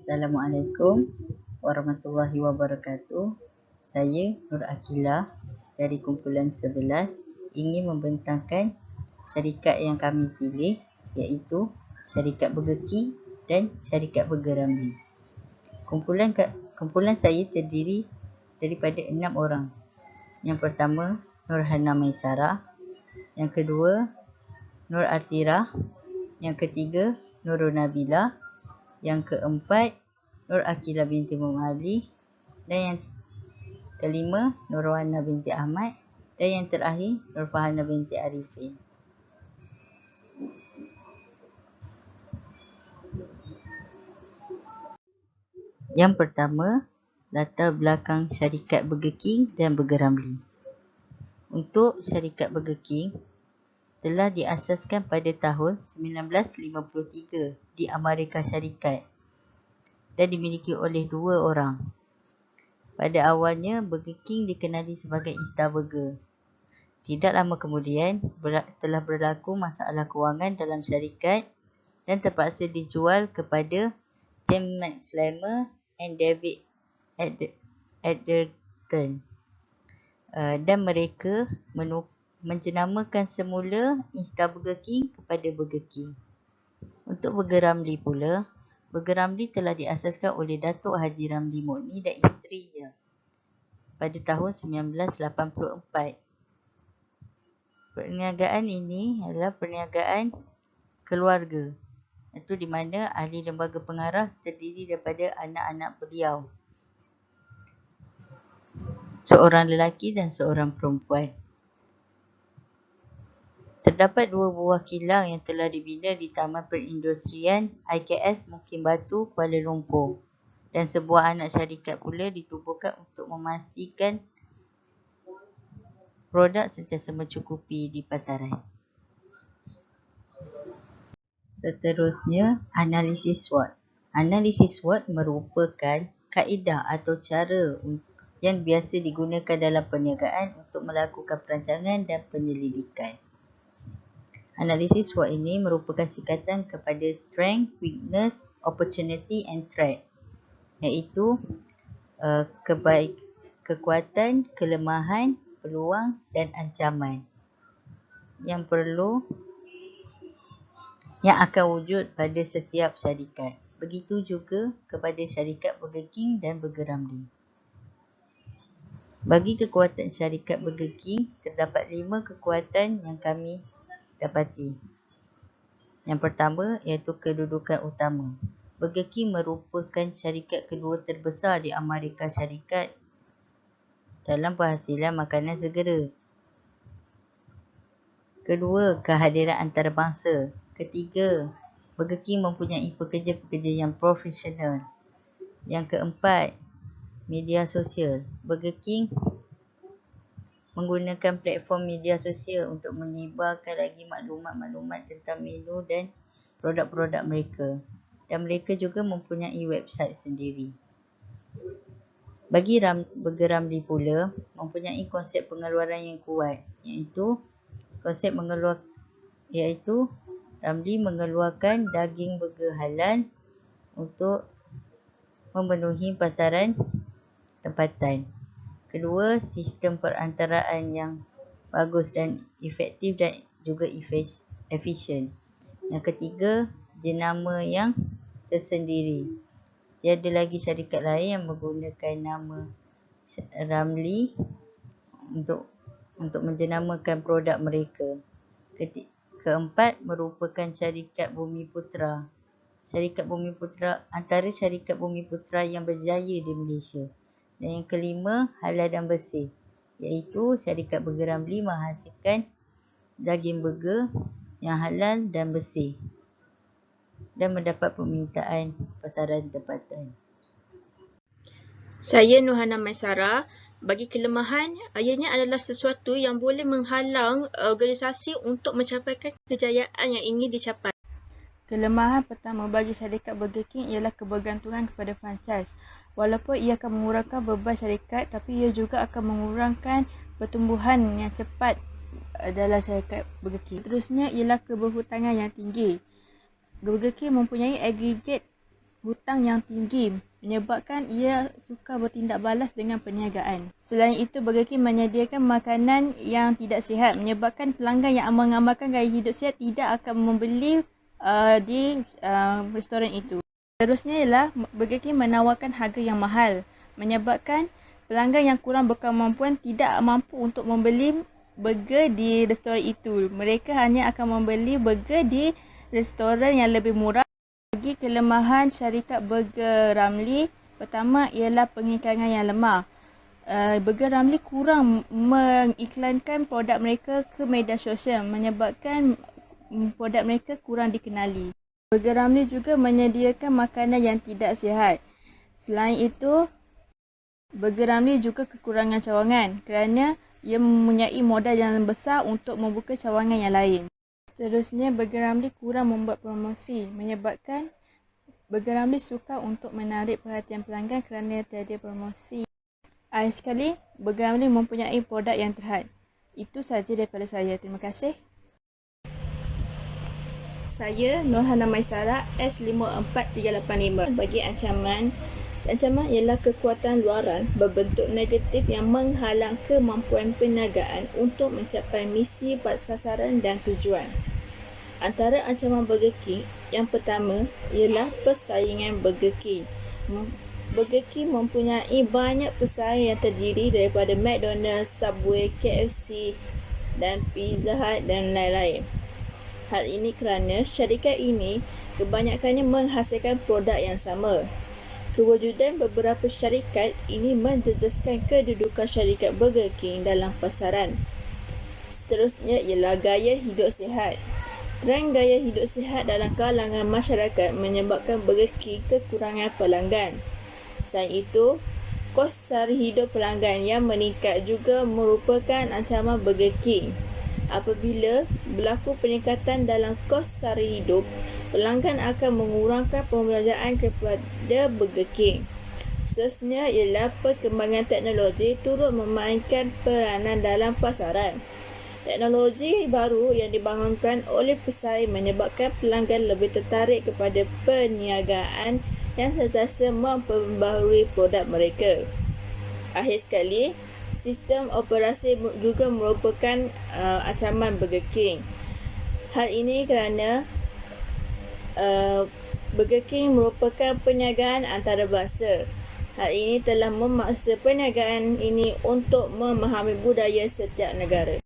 Assalamualaikum warahmatullahi wabarakatuh. Saya Nur Akilah dari kumpulan 11 ingin membentangkan syarikat yang kami pilih, iaitu syarikat Burger King dan syarikat Burger Ramly. Kumpulan saya terdiri daripada 6 orang. Yang pertama, Nurhana Maisarah. Yang kedua, Nur Atirah. Yang ketiga, Nurul Nabilah. Yang keempat, Nur Akilah binti Muhammad Ali. Dan yang kelima, Nurwana binti Ahmad. Dan yang terakhir, Nur Fahana binti Arifin. Yang pertama, latar belakang syarikat Burger King dan Burger Ramly. Untuk syarikat Burger King telah diasaskan pada tahun 1953 di Amerika Syarikat dan dimiliki oleh 2 orang. Pada awalnya, Burger King dikenali sebagai Instar Burger. Tidak lama kemudian, telah berlaku masalah kewangan dalam syarikat dan terpaksa dijual kepada James McClemmer dan David Edgerton. Dan mereka menjenamakan semula Instar Burger King kepada Burger King. Untuk Burger Ramly pula, Burger Ramly telah diasaskan oleh Datuk Haji Ramly Mokni dan isterinya pada tahun 1984. Perniagaan ini adalah perniagaan keluarga, iaitu di mana ahli lembaga pengarah terdiri daripada anak-anak beliau, seorang lelaki dan seorang perempuan. Terdapat 2 buah kilang yang telah dibina di Taman Perindustrian IKS Mukim Batu, Kuala Lumpur, dan sebuah anak syarikat pula ditubuhkan untuk memastikan produk sentiasa mencukupi di pasaran. Seterusnya, analisis SWOT. Analisis SWOT merupakan kaedah atau cara yang biasa digunakan dalam perniagaan untuk melakukan perancangan dan penyelidikan. Analisis SWOT ini merupakan singkatan kepada Strength, Weakness, Opportunity and Threat, iaitu kekuatan, kelemahan, peluang dan ancaman yang akan wujud pada setiap syarikat. Begitu juga kepada syarikat Burger King dan Burger Ramly. Bagi kekuatan syarikat Burger King, terdapat 5 kekuatan yang kami dapati. Yang pertama iaitu kedudukan utama. Burger King merupakan syarikat kedua terbesar di Amerika Syarikat dalam penghasilan makanan segera. Kedua, kehadiran antarabangsa. Ketiga, Burger King mempunyai pekerja-pekerja yang profesional. Yang keempat, media sosial. Burger King menggunakan platform media sosial untuk menyebarkan lagi maklumat-maklumat tentang menu dan produk-produk mereka. Dan mereka juga mempunyai website sendiri. Bagi Burger Ramly pula mempunyai konsep pengeluaran yang kuat, iaitu Ramly mengeluarkan daging burger halal untuk memenuhi pasaran tempatan. Kedua, sistem perantaraan yang bagus dan efektif dan juga efisien. Yang ketiga, jenama yang tersendiri. Tiada lagi syarikat lain yang menggunakan nama Ramly untuk menjenamakan produk mereka. Keempat, merupakan syarikat Bumiputera. Antara syarikat Bumiputera yang berjaya di Malaysia. Dan yang kelima, halal dan bersih, iaitu syarikat Burger Ramly menghasilkan daging burger yang halal dan bersih dan mendapat permintaan pasaran tempatan. Saya Nurhana Maisarah. Bagi kelemahan, ianya adalah sesuatu yang boleh menghalang organisasi untuk mencapai kejayaan yang ingin dicapai. Kelemahan pertama bagi syarikat Burger King ialah kebergantungan kepada franchise. Walaupun ia akan mengurangkan beban syarikat, tapi ia juga akan mengurangkan pertumbuhan yang cepat dalam syarikat Burger King. Terusnya ialah keberhutangan yang tinggi. Burger King mempunyai aggregate hutang yang tinggi menyebabkan ia suka bertindak balas dengan perniagaan. Selain itu, Burger King menyediakan makanan yang tidak sihat menyebabkan pelanggan yang mengamalkan gaya hidup sihat tidak akan membeli di restoran itu. Seterusnya ialah Burger King menawarkan harga yang mahal menyebabkan pelanggan yang kurang berkemampuan tidak mampu untuk membeli burger di restoran itu. Mereka hanya akan membeli burger di restoran yang lebih murah. Bagi kelemahan syarikat Burger Ramly, pertama ialah pengiklangan yang lemah. Burger Ramly kurang mengiklankan produk mereka ke media sosial menyebabkan produk mereka kurang dikenali. Burger Ramly juga menyediakan makanan yang tidak sihat. Selain itu, Burger Ramly juga kekurangan cawangan kerana ia mempunyai modal yang besar untuk membuka cawangan yang lain. Seterusnya, Burger Ramly kurang membuat promosi menyebabkan Burger Ramly suka untuk menarik perhatian pelanggan kerana tiada promosi. Akhir sekali, Burger Ramly mempunyai produk yang terhad. Itu sahaja daripada saya. Terima kasih. Saya Nurhana Maisara, S54385. Bagi ancaman ialah kekuatan luaran berbentuk negatif yang menghalang kemampuan perniagaan untuk mencapai misi, sasaran dan tujuan. Antara ancaman Burger King, yang pertama ialah persaingan Burger King. Burger King mempunyai banyak pesaing yang terdiri daripada McDonald's, Subway, KFC dan Pizza Hut dan lain-lain. Hal ini kerana syarikat ini kebanyakannya menghasilkan produk yang sama. Kewujudan beberapa syarikat ini menjejaskan kedudukan syarikat Burger King dalam pasaran. Seterusnya ialah gaya hidup sihat. Trend gaya hidup sihat dalam kalangan masyarakat menyebabkan Burger King kekurangan pelanggan. Selain itu, kos sara hidup pelanggan yang meningkat juga merupakan ancaman Burger King. Apabila berlaku peningkatan dalam kos sara hidup, pelanggan akan mengurangkan pembelanjaan kepada Burger King. Seterusnya ialah perkembangan teknologi turut memainkan peranan dalam pasaran. Teknologi baru yang dibangunkan oleh pesaing menyebabkan pelanggan lebih tertarik kepada perniagaan yang sentiasa memperbaharui produk mereka. Akhir sekali, sistem operasi juga merupakan ancaman Burger King. Hal ini kerana Burger King merupakan perniagaan antarabangsa. Hal ini telah memaksa perniagaan ini untuk memahami budaya setiap negara.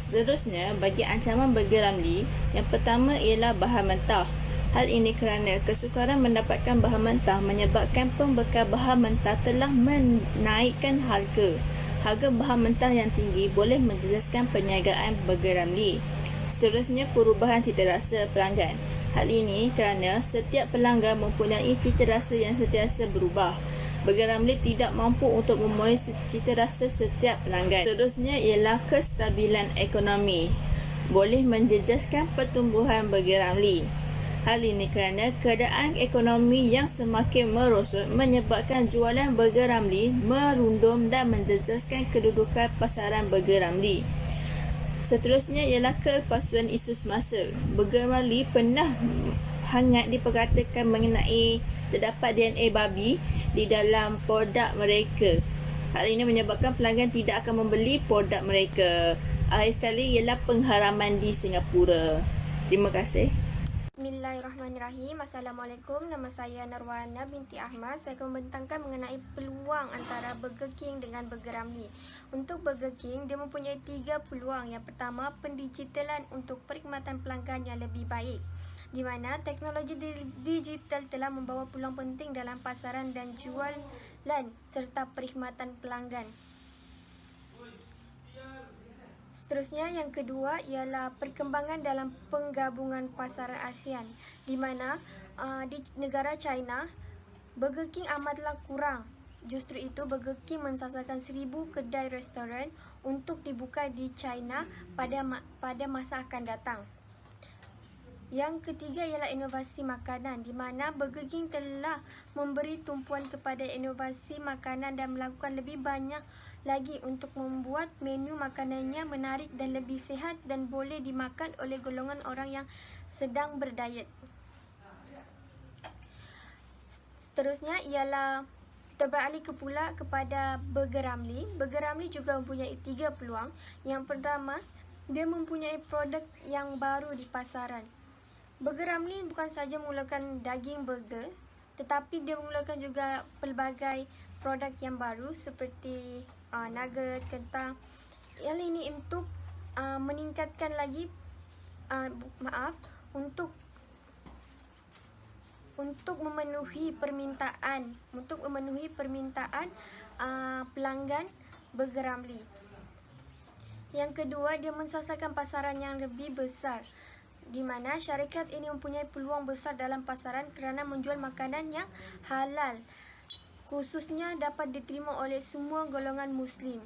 Seterusnya, bagi ancaman Burger Ramly, yang pertama ialah bahan mentah. Hal ini kerana kesukaran mendapatkan bahan mentah menyebabkan pembekal bahan mentah telah menaikkan harga. Harga bahan mentah yang tinggi boleh menjejaskan perniagaan Burger Ramly. Seterusnya, perubahan citarasa pelanggan. Hal ini kerana setiap pelanggan mempunyai citarasa yang sentiasa berubah. Burger Ramly tidak mampu untuk memenuhi citarasa setiap pelanggan. Seterusnya ialah kestabilan ekonomi. Boleh menjejaskan pertumbuhan Burger Ramly. Hal ini kerana keadaan ekonomi yang semakin merosot menyebabkan jualan Burger Ramly merundum dan menjejaskan kedudukan pasaran Burger Ramly. Seterusnya ialah kepalsuan isu semasa. Burger Ramly pernah hangat diperkatakan mengenai terdapat DNA babi di dalam produk mereka. Hal ini menyebabkan pelanggan tidak akan membeli produk mereka. Akhir sekali ialah pengharaman di Singapura. Terima kasih. Bismillahirrahmanirrahim. Assalamualaikum. Nama saya Narwana binti Ahmad. Saya akan membentangkan mengenai peluang antara Burger King dengan Burger Ramly. Untuk Burger King, dia mempunyai 3 peluang. Yang pertama, pendigitalan untuk perkhidmatan pelanggan yang lebih baik, di mana teknologi digital telah membawa peluang penting dalam pasaran dan jualan serta perkhidmatan pelanggan. Seterusnya, yang kedua ialah perkembangan dalam penggabungan pasaran ASEAN, di mana di negara China, Burger King amatlah kurang. Justru itu, Burger King mensasarkan 1000 kedai restoran untuk dibuka di China pada masa akan datang. Yang ketiga ialah inovasi makanan, di mana Burger King telah memberi tumpuan kepada inovasi makanan dan melakukan lebih banyak lagi untuk membuat menu makanannya menarik dan lebih sihat dan boleh dimakan oleh golongan orang yang sedang berdiet. Seterusnya ialah kita beralih kepada Burger Ramly. Burger Ramly juga mempunyai 3 peluang. Yang pertama, dia mempunyai produk yang baru di pasaran. Burger Ramly bukan sahaja mengulakan daging burger, tetapi dia mengulakan juga pelbagai produk yang baru seperti nugget, kentang. Hal ini untuk meningkatkan lagi untuk memenuhi permintaan pelanggan Burger Ramly. Yang kedua, dia mensasarkan pasaran yang lebih besar, di mana syarikat ini mempunyai peluang besar dalam pasaran kerana menjual makanan yang halal, khususnya dapat diterima oleh semua golongan Muslim.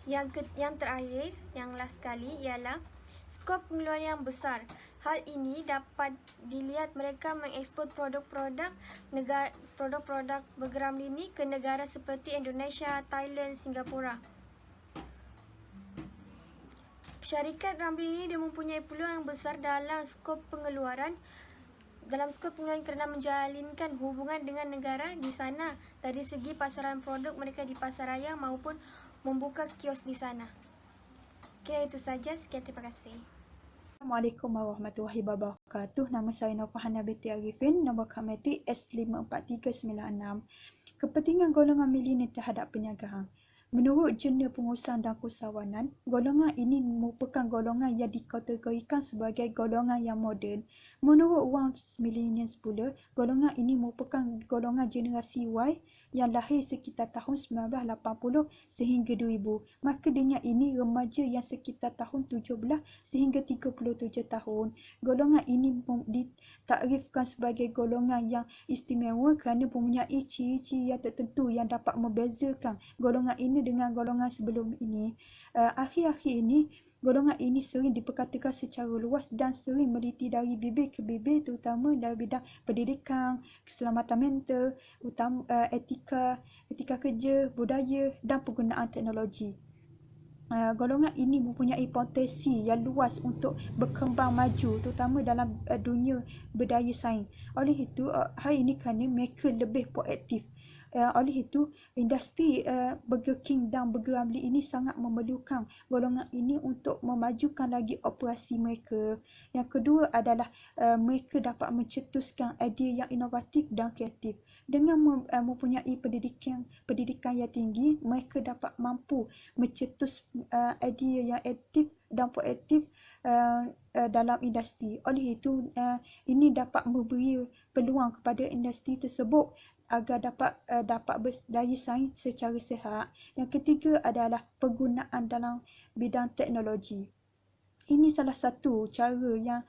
Yang terakhir, yang last sekali ialah skop pengeluaran yang besar. Hal ini dapat dilihat mereka mengekspor produk-produk Burger Ramly ini ke negara seperti Indonesia, Thailand, Singapura. Syarikat Ramly ini dia mempunyai peluang yang besar dalam skop pengeluaran kerana menjalinkan hubungan dengan negara di sana dari segi pasaran produk mereka di pasaraya maupun membuka kios di sana. Okey, itu saja. Sekian, terima kasih. Assalamualaikum warahmatullahi wabarakatuh. Nama saya Nurfahana binti Arifin, nombor Kameti S54396. Kepentingan golongan milenial terhadap perniagaan. Menurut Jurnal Pengurusan dan Usahawanan, golongan ini merupakan golongan yang dikategorikan sebagai golongan yang moden. Menurut Wams Millennials pula, golongan ini merupakan golongan generasi Y yang lahir sekitar tahun 1980 sehingga 2000. Maka dengan ini remaja yang sekitar tahun 17 sehingga 37 tahun. Golongan ini ditakrifkan sebagai golongan yang istimewa kerana mempunyai ciri-ciri yang tertentu yang dapat membezakan golongan ini dengan golongan sebelum ini. Akhir-akhir ini, golongan ini sering diperkatakan secara luas dan sering meliti dari bibir ke bibir, terutama dalam bidang pendidikan, keselamatan mental, etika kerja, budaya dan penggunaan teknologi. Golongan ini mempunyai potensi yang luas untuk berkembang maju, terutama dalam dunia berdaya saing. Oleh itu, hari ini kerana mereka lebih proaktif. Oleh itu, industri Burger King dan Burger Ramly ini sangat memerlukan golongan ini untuk memajukan lagi operasi mereka. Yang kedua adalah mereka dapat mencetuskan idea yang inovatif dan kreatif. Dengan mempunyai pendidikan yang tinggi, mereka dapat mampu mencetus idea yang aktif dan proaktif dalam industri. Oleh itu, ini dapat memberi peluang kepada industri tersebut agar dapat berdaya saing secara sihat. Yang ketiga adalah penggunaan dalam bidang teknologi. Ini salah satu cara yang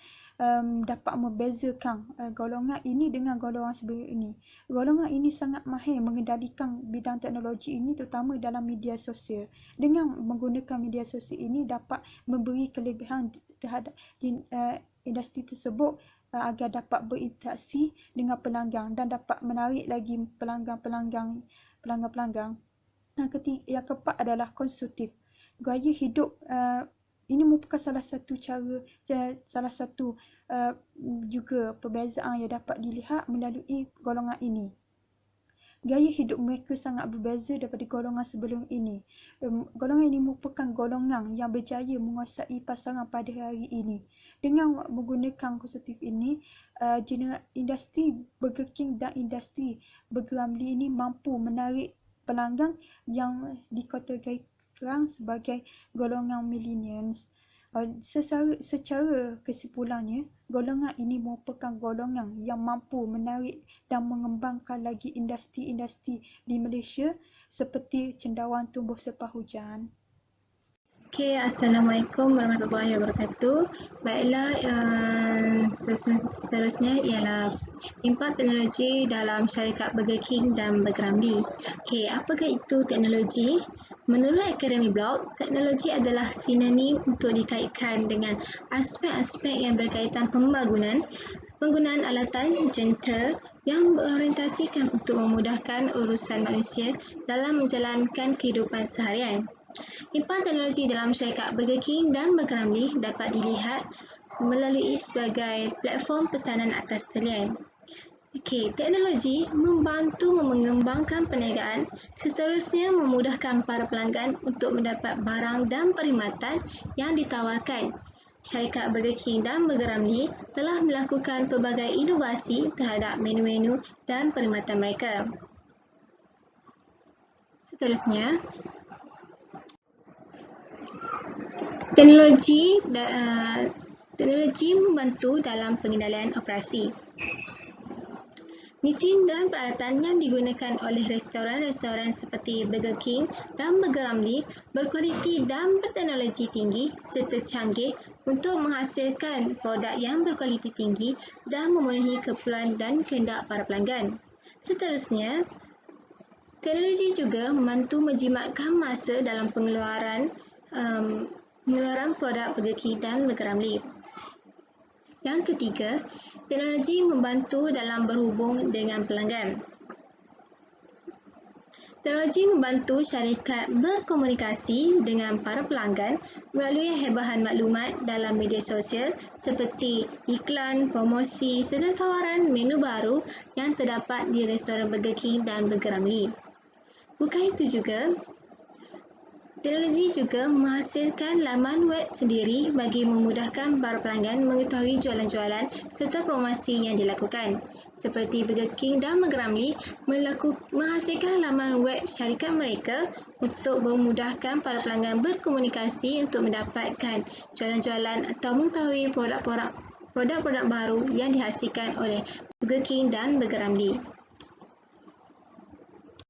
dapat membezakan golongan ini dengan golongan sebelum ini. Golongan ini sangat mahir mengendalikan bidang teknologi ini, terutama dalam media sosial. Dengan menggunakan media sosial ini dapat memberi kelebihan terhadap industri tersebut agar dapat berinteraksi dengan pelanggan dan dapat menarik lagi pelanggan. Yang keempat adalah konsumtif. Gaya hidup ini merupakan salah satu juga perbezaan yang dapat dilihat melalui golongan ini. Gaya hidup mereka sangat berbeza daripada golongan sebelum ini. Golongan ini merupakan golongan yang berjaya menguasai pasaran pada hari ini. Dengan menggunakan konsumtif ini, industri Burger King dan industri Burger Ramly ini mampu menarik pelanggan yang dikategorikan sebagai golongan millennials. Secara kesimpulannya, golongan ini merupakan golongan yang mampu menarik dan mengembangkan lagi industri-industri di Malaysia seperti cendawan tumbuh selepas hujan. Okey, Assalamualaikum warahmatullahi wabarakatuh. Baiklah, seterusnya ialah impak teknologi dalam syarikat Burger King dan Burger Ramly. Okey, apakah itu teknologi? Menurut Akademi Blog, teknologi adalah sinonim untuk dikaitkan dengan aspek-aspek yang berkaitan penggunaan alatan jentera yang berorientasikan untuk memudahkan urusan manusia dalam menjalankan kehidupan seharian. Impak teknologi dalam syarikat Burger King dan Burger Ramly dapat dilihat melalui sebagai platform pesanan atas talian. Teknologi membantu mengembangkan perniagaan, seterusnya memudahkan para pelanggan untuk mendapat barang dan perkhidmatan yang ditawarkan. Syarikat Burger King dan Burger Ramly telah melakukan pelbagai inovasi terhadap menu-menu dan perkhidmatan mereka. Seterusnya, teknologi membantu dalam pengendalian operasi. Mesin dan peralatan yang digunakan oleh restoran-restoran seperti Burger King dan Burger Ramly berkualiti dan berteknologi tinggi serta canggih untuk menghasilkan produk yang berkualiti tinggi dan memenuhi keperluan dan kehendak para pelanggan. Seterusnya, teknologi juga membantu menjimatkan masa dalam pengeluaran produk Burger King dan Burger Ramly. Yang ketiga, teknologi membantu dalam berhubung dengan pelanggan. Teknologi membantu syarikat berkomunikasi dengan para pelanggan melalui hebahan maklumat dalam media sosial seperti iklan, promosi serta tawaran menu baru yang terdapat di restoran Burger King dan Burger Ramly. Bukan itu juga, teknologi juga menghasilkan laman web sendiri bagi memudahkan para pelanggan mengetahui jualan-jualan serta promosi yang dilakukan. Seperti Burger King dan Burger Ramly menghasilkan laman web syarikat mereka untuk memudahkan para pelanggan berkomunikasi untuk mendapatkan jualan-jualan atau mengetahui produk-produk baru yang dihasilkan oleh Burger King dan Burger Ramly.